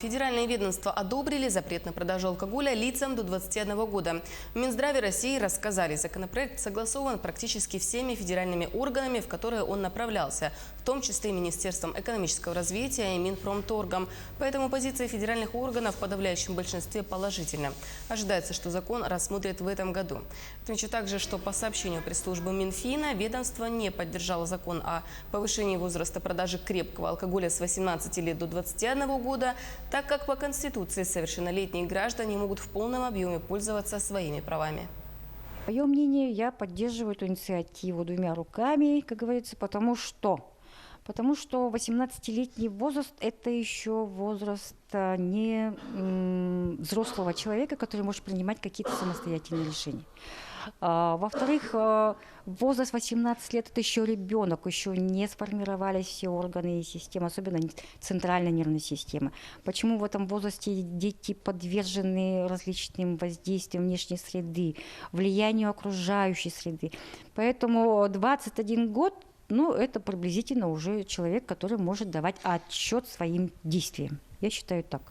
Федеральные ведомства одобрили запрет на продажу алкоголя лицам до 21 года. В Минздраве России рассказали, законопроект согласован практически всеми федеральными органами, в которые он направлялся, в том числе Министерством экономического развития и Минпромторгом. Поэтому позиция федеральных органов в подавляющем большинстве положительна. Ожидается, что закон рассмотрят в этом году. Отмечу также, что по сообщению пресс-службы Минфина ведомство не поддержало закон о повышении возраста продажи крепкого алкоголя с 18 лет до 21 года, так как по Конституции совершеннолетние граждане могут в полном объеме пользоваться своими правами. Мое мнение, я поддерживаю эту инициативу двумя руками, как говорится, потому что 18-летний возраст – это еще возраст не взрослого человека, который может принимать какие-то самостоятельные решения. Во-вторых, возраст 18 лет – это еще ребенок, еще не сформировались все органы и системы, особенно центральная нервная система. Почему в этом возрасте дети подвержены различным воздействиям внешней среды, влиянию окружающей среды? Поэтому 21 год – это приблизительно уже человек, который может давать отчет своим действиям. Я считаю так.